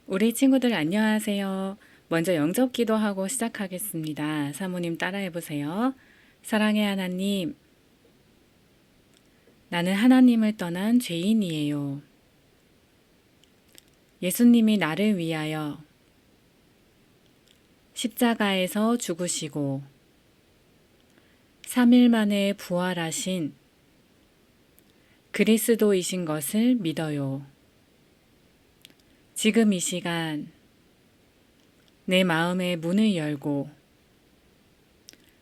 우리 친구들 안녕하세요. 먼저 영접 기도하고 시작하겠습니다. 사모님 따라해 보세요. 사랑의 하나님, 나는 하나님을 떠난 죄인이에요. 예수님이 나를 위하여 십자가에서 죽으시고 3일 만에 부활하신 그리스도이신 것을 믿어요. 지금 이 시간 내 마음의 문을 열고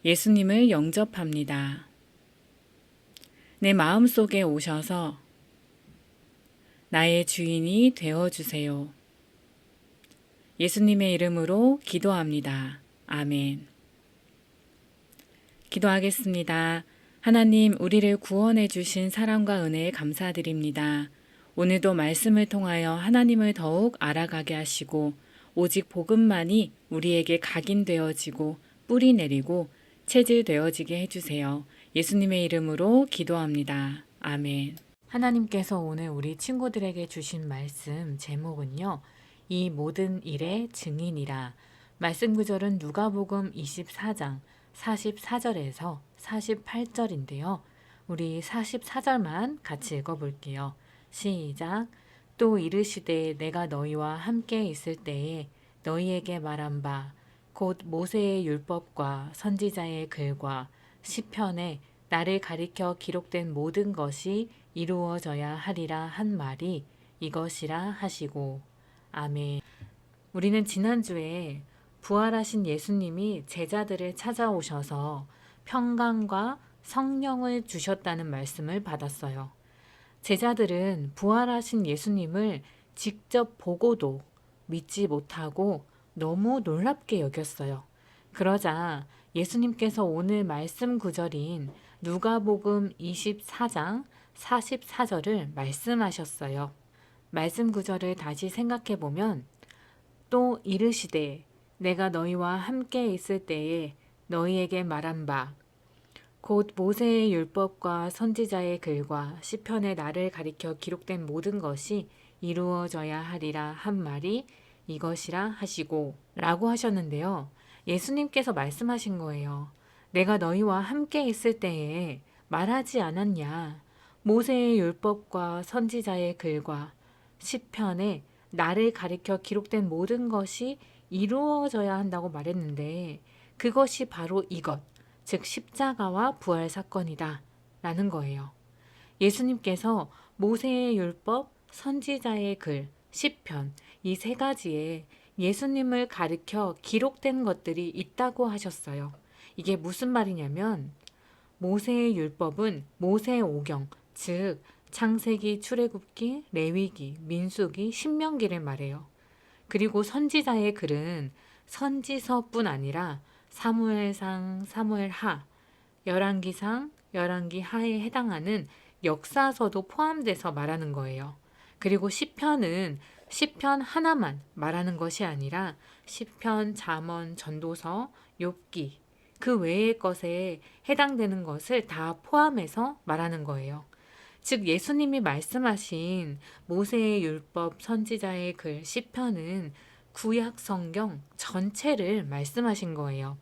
예수님을 영접합니다. 내 마음 속에 오셔서 나의 주인이 되어주세요. 예수님의 이름으로 기도합니다. 아멘. 기도하겠습니다. 하나님, 우리를 구원해 주신 사랑과 은혜에 감사드립니다. 오늘도 말씀을 통하여 하나님을 더욱 알아가게 하시고 오직 복음만이 우리에게 각인되어지고 뿌리 내리고 체질되어지게 해주세요. 예수님의 이름으로 기도합니다. 아멘. 하나님께서 오늘 우리 친구들에게 주신 말씀 제목은요. 이 모든 일의 증인이라. 말씀 구절은 누가복음 24장 44절에서 48절인데요. 우리 44절만 같이 읽어볼게요. 시작. 또 이르시되 내가 너희와 함께 있을 때에 너희에게 말한 바 곧 모세의 율법과 선지자의 글과 시편에 나를 가리켜 기록된 모든 것이 이루어져야 하리라 한 말이 이것이라 하시고. 아멘. 우리는 지난주에 부활하신 예수님이 제자들을 찾아오셔서 평강과 성령을 주셨다는 말씀을 받았어요. 제자들은 부활하신 예수님을 직접 보고도 믿지 못하고 너무 놀랍게 여겼어요. 그러자 예수님께서 오늘 말씀 구절인 누가복음 24장 44절을 말씀하셨어요. 말씀 구절을 다시 생각해 보면 또 이르시되 내가 너희와 함께 있을 때에 너희에게 말한 바 곧 모세의 율법과 선지자의 글과 시편에 나를 가리켜 기록된 모든 것이 이루어져야 하리라 한 말이 이것이라 하시고 라고 하셨는데요. 예수님께서 말씀하신 거예요. 내가 너희와 함께 있을 때에 말하지 않았냐. 모세의 율법과 선지자의 글과 시편에 나를 가리켜 기록된 모든 것이 이루어져야 한다고 말했는데 그것이 바로 이것, 즉 십자가와 부활 사건이다 라는 거예요. 예수님께서 모세의 율법, 선지자의 글, 시편 이 세 가지에 예수님을 가리켜 기록된 것들이 있다고 하셨어요. 이게 무슨 말이냐면 모세의 율법은 모세오경, 즉 창세기, 출애굽기, 레위기, 민수기, 신명기를 말해요. 그리고 선지자의 글은 선지서뿐 아니라 사무엘상, 사무엘하, 열왕기상, 열왕기하에 해당하는 역사서도 포함돼서 말하는 거예요. 그리고 시편은 시편 하나만 말하는 것이 아니라 시편, 잠언, 전도서, 욥기 그 외의 것에 해당되는 것을 다 포함해서 말하는 거예요. 즉 예수님이 말씀하신 모세의 율법, 선지자의 글, 시편은 구약 성경 전체를 말씀하신 거예요.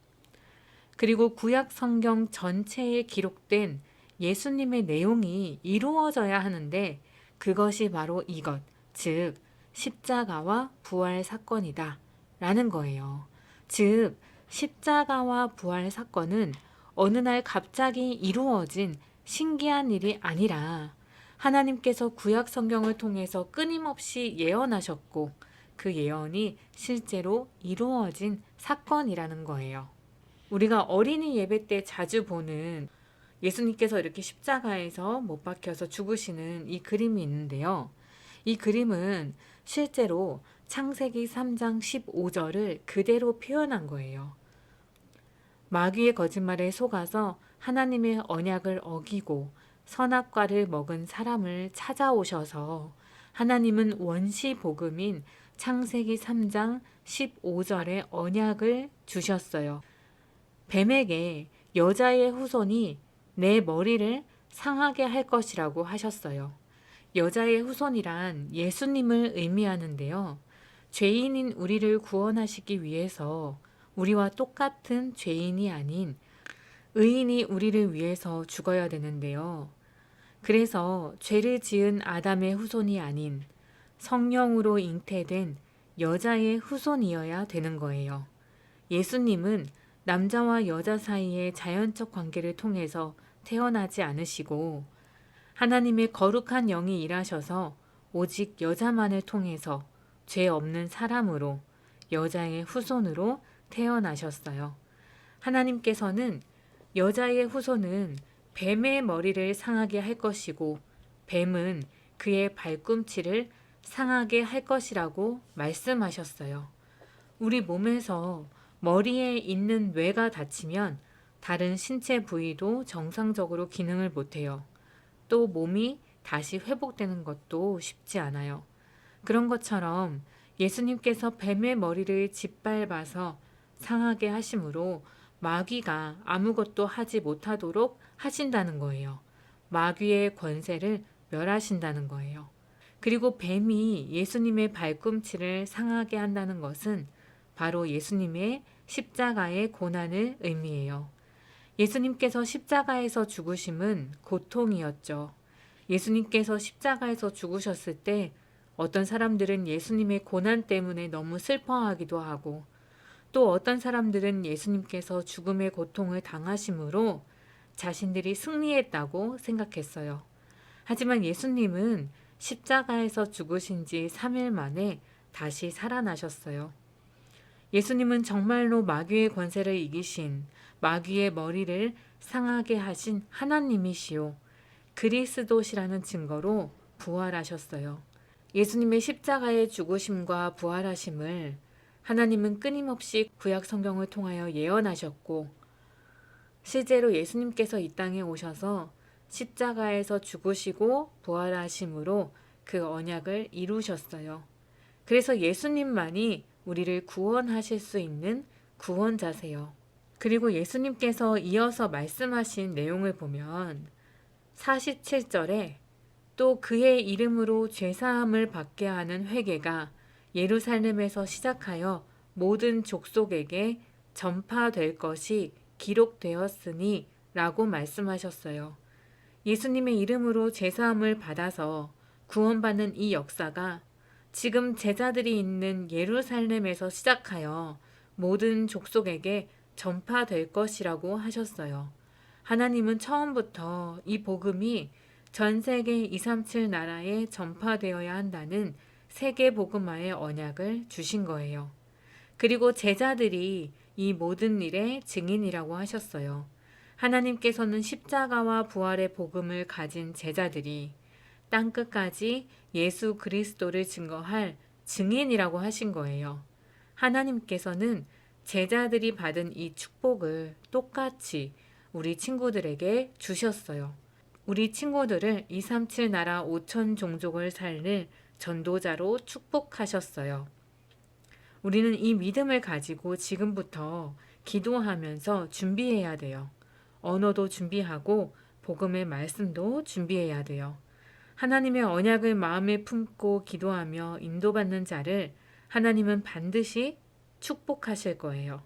그리고 구약 성경 전체에 기록된 예수님의 내용이 이루어져야 하는데 그것이 바로 이것, 즉 십자가와 부활 사건이다 라는 거예요. 즉 십자가와 부활 사건은 어느 날 갑자기 이루어진 신기한 일이 아니라 하나님께서 구약 성경을 통해서 끊임없이 예언하셨고 그 예언이 실제로 이루어진 사건이라는 거예요. 우리가 어린이 예배 때 자주 보는 예수님께서 이렇게 십자가에서 못 박혀서 죽으시는 이 그림이 있는데요. 이 그림은 실제로 창세기 3장 15절을 그대로 표현한 거예요. 마귀의 거짓말에 속아서 하나님의 언약을 어기고 선악과를 먹은 사람을 찾아오셔서 하나님은 원시 복음인 창세기 3장 15절의 언약을 주셨어요. 뱀에게 여자의 후손이 내 머리를 상하게 할 것이라고 하셨어요. 여자의 후손이란 예수님을 의미하는데요. 죄인인 우리를 구원하시기 위해서 우리와 똑같은 죄인이 아닌 의인이 우리를 위해서 죽어야 되는데요. 그래서 죄를 지은 아담의 후손이 아닌 성령으로 잉태된 여자의 후손이어야 되는 거예요. 예수님은 남자와 여자 사이의 자연적 관계를 통해서 태어나지 않으시고 하나님의 거룩한 영이 일하셔서 오직 여자만을 통해서 죄 없는 사람으로 여자의 후손으로 태어나셨어요. 하나님께서는 여자의 후손은 뱀의 머리를 상하게 할 것이고 뱀은 그의 발꿈치를 상하게 할 것이라고 말씀하셨어요. 우리 몸에서 머리에 있는 뇌가 다치면 다른 신체 부위도 정상적으로 기능을 못해요. 또 몸이 다시 회복되는 것도 쉽지 않아요. 그런 것처럼 예수님께서 뱀의 머리를 짓밟아서 상하게 하심으로 마귀가 아무것도 하지 못하도록 하신다는 거예요. 마귀의 권세를 멸하신다는 거예요. 그리고 뱀이 예수님의 발꿈치를 상하게 한다는 것은 바로 예수님의 십자가의 고난을 의미해요. 예수님께서 십자가에서 죽으심은 고통이었죠. 예수님께서 십자가에서 죽으셨을 때 어떤 사람들은 예수님의 고난 때문에 너무 슬퍼하기도 하고 또 어떤 사람들은 예수님께서 죽음의 고통을 당하심으로 자신들이 승리했다고 생각했어요. 하지만 예수님은 십자가에서 죽으신 지 3일 만에 다시 살아나셨어요. 예수님은 정말로 마귀의 권세를 이기신 마귀의 머리를 상하게 하신 하나님이시요 그리스도시라는 증거로 부활하셨어요. 예수님의 십자가의 죽으심과 부활하심을 하나님은 끊임없이 구약 성경을 통하여 예언하셨고 실제로 예수님께서 이 땅에 오셔서 십자가에서 죽으시고 부활하심으로 그 언약을 이루셨어요. 그래서 예수님만이 우리를 구원하실 수 있는 구원자세요. 그리고 예수님께서 이어서 말씀하신 내용을 보면 47절에 또 그의 이름으로 죄사함을 받게 하는 회개가 예루살렘에서 시작하여 모든 족속에게 전파될 것이 기록되었으니 라고 말씀하셨어요. 예수님의 이름으로 죄사함을 받아서 구원받는 이 역사가 지금 제자들이 있는 예루살렘에서 시작하여 모든 족속에게 전파될 것이라고 하셨어요. 하나님은 처음부터 이 복음이 전 세계 237 나라에 전파되어야 한다는 세계 복음화의 언약을 주신 거예요. 그리고 제자들이 이 모든 일의 증인이라고 하셨어요. 하나님께서는 십자가와 부활의 복음을 가진 제자들이 땅끝까지 예수 그리스도를 증거할 증인이라고 하신 거예요. 하나님께서는 제자들이 받은 이 축복을 똑같이 우리 친구들에게 주셨어요. 우리 친구들을 237 나라 5천 종족을 살릴 전도자로 축복하셨어요. 우리는 이 믿음을 가지고 지금부터 기도하면서 준비해야 돼요. 언어도 준비하고 복음의 말씀도 준비해야 돼요. 하나님의 언약을 마음에 품고 기도하며 인도받는 자를 하나님은 반드시 축복하실 거예요.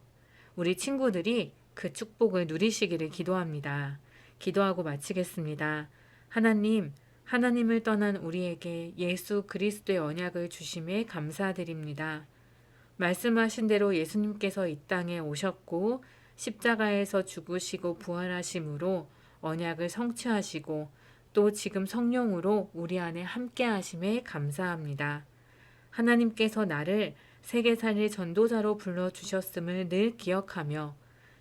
우리 친구들이 그 축복을 누리시기를 기도합니다. 기도하고 마치겠습니다. 하나님, 하나님을 떠난 우리에게 예수 그리스도의 언약을 주심에 감사드립니다. 말씀하신 대로 예수님께서 이 땅에 오셨고 십자가에서 죽으시고 부활하심으로 언약을 성취하시고 또 지금 성령으로 우리 안에 함께 하심에 감사합니다. 하나님께서 나를 세계살릴 전도자로 불러주셨음을 늘 기억하며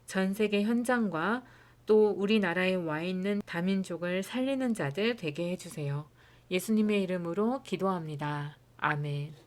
전 세계 현장과 또 우리나라에 와 있는 다민족을 살리는 자들 되게 해주세요. 예수님의 이름으로 기도합니다. 아멘.